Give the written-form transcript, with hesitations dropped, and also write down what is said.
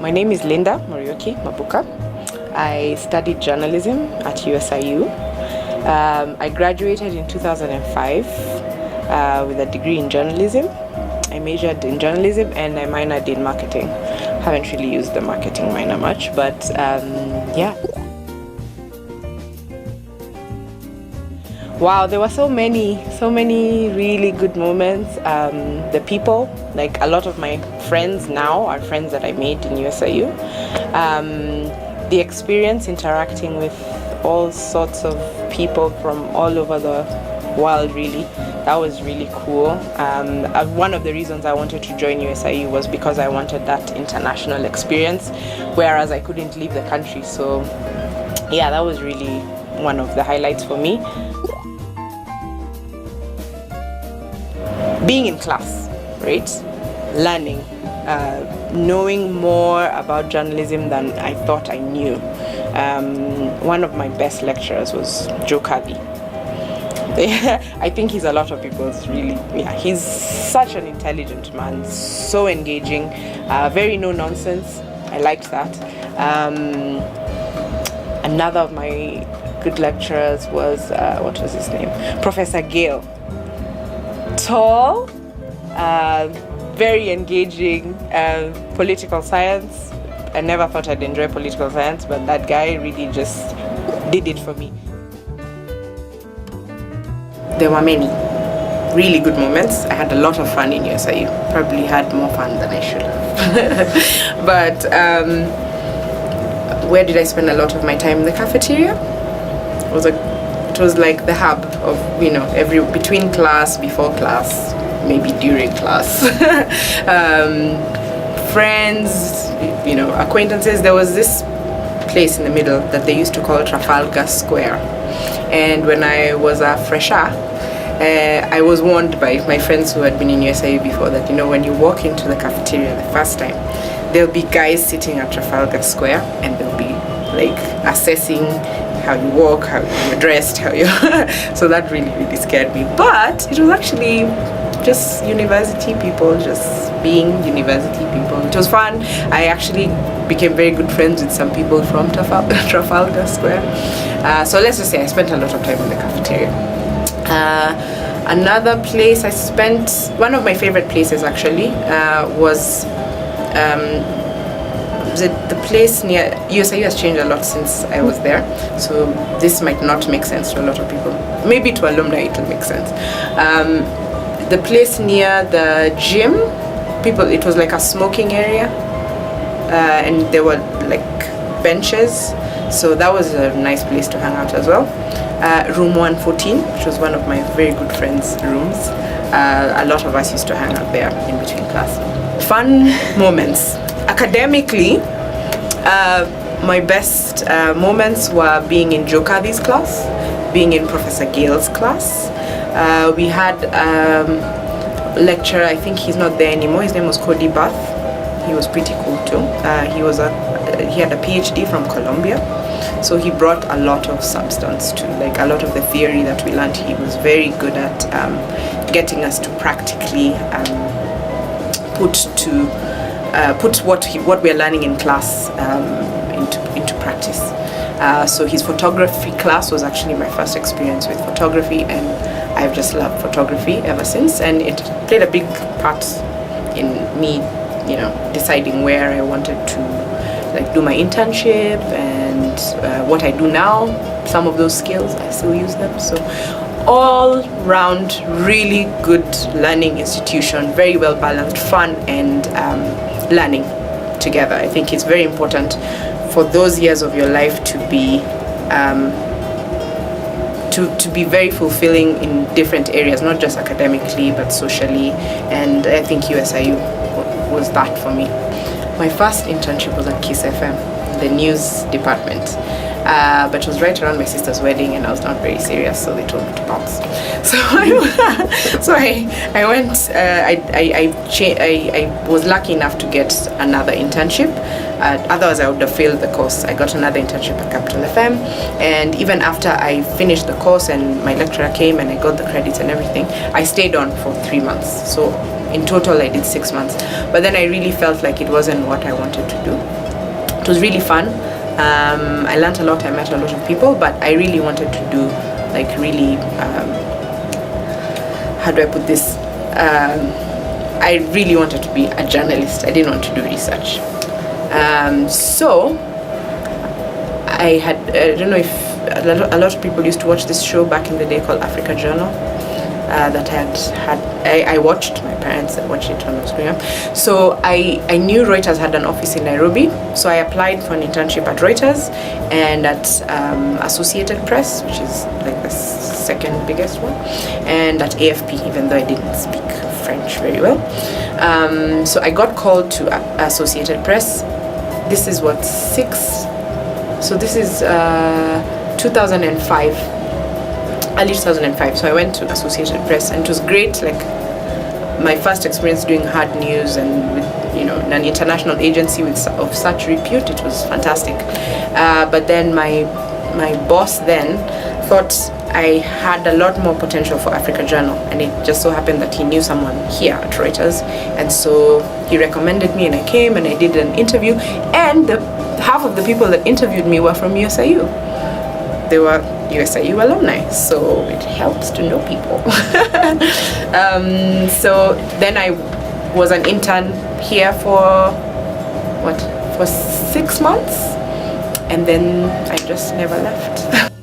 My name is Linda Mabuka. I studied journalism at USIU. I graduated in 2005 with a degree in journalism. I majored in journalism and I minored in marketing. Haven't really used the marketing minor much, but yeah. Wow, there were so many really good moments. The people, like a lot of my friends now are friends that I made in USIU. The experience interacting with all sorts of people from all over the world, really, that was really cool. One of the reasons I wanted to join USIU was because I wanted that international experience, whereas I couldn't leave the country. So yeah, that was really one of the highlights for me. Being in class, right? Learning, knowing more about journalism than I thought I knew. One of my best lecturers was Joe Kirby. I think he's a lot of people's really, he's such an intelligent man, so engaging, very no nonsense. I liked that. Another of my good lecturers was, what was his name? Professor Gale. Tall, very engaging, political science. I never thought I'd enjoy political science, but that guy really just did it for me. There were many really good moments. I had a lot of fun in USIU. Probably had more fun than I should have. But where did I spend a lot of my time? In the cafeteria. It was like the hub of, between class, before class, maybe during class. Friends, acquaintances. There was this place in the middle that they used to call Trafalgar Square. And when I was a fresher, I was warned by my friends who had been in USIU before that, when you walk into the cafeteria the first time, there'll be guys sitting at Trafalgar Square and they'll be like assessing how you walk, how you're dressed, so that really scared me. But it was actually just university people, just being university people. It was fun. I actually became very good friends with some people from Trafalgar Square. So let's just say I spent a lot of time in the cafeteria. Another place I spent, one of my favorite places actually, was the place near USIU has changed a lot since I was there, so this might not make sense to a lot of people. Maybe to alumni it will make sense. The place near the gym, it was like a smoking area, and there were like benches, so that was a nice place to hang out as well. Room 114, which was one of my very good friends' rooms. A lot of us used to hang out there in between class. Fun moments. Academically, my best moments were being in Joe Kirby's class, being in Professor Gale's class. We had a lecturer, I think he's not there anymore, his name was Cody Bath. He was pretty cool too. He had a PhD from Colombia, so he brought a lot of substance to, like, a lot of the theory that we learned. He was very good at getting us to practically put what we're learning in class into practice. So his photography class was actually my first experience with photography, and I've just loved photography ever since, and it played a big part in me, deciding where I wanted to do my internship and what I do now. Some of those skills, I still use them. So all round really good learning institution, very well balanced, fun and learning together. I think it's very important for those years of your life to be to be very fulfilling in different areas, not just academically but socially, and I think USIU was that for me. My first internship was at Kiss FM, the news department, but it was right around my sister's wedding and I was not very serious, so they told me to bounce. So I went. I was lucky enough to get another internship. Otherwise I would have failed the course. I got another internship at Capital FM, and even after I finished the course and my lecturer came and I got the credits and everything, I stayed on for 3 months. So in total I did 6 months. But then I really felt like it wasn't what I wanted to do. It was really fun. I learned a lot, I met a lot of people, but I really wanted to do like really, how do I put this? I really wanted to be a journalist. I didn't want to do research. So I don't know if a lot of people used to watch this show back in the day called Africa Journal. That I watched. My parents watched it when I was growing up. So I knew Reuters had an office in Nairobi. So I applied for an internship at Reuters and at Associated Press, which is like the second biggest one, and at AFP, even though I didn't speak French very well. So I got called to Associated Press. This is what, so this is 2005, early 2005. So I went to Associated Press, and it was great, like my first experience doing hard news, and with, you know, an international agency of such repute. It was fantastic. But then my boss then thought I had a lot more potential for Africa Journal, and it just so happened that he knew someone here at Reuters, and so he recommended me, and I came and I did an interview, and half of the people that interviewed me were from USIU. They were USIU alumni, so it helps to know people. So then I was an intern here for 6 months, and then I just never left.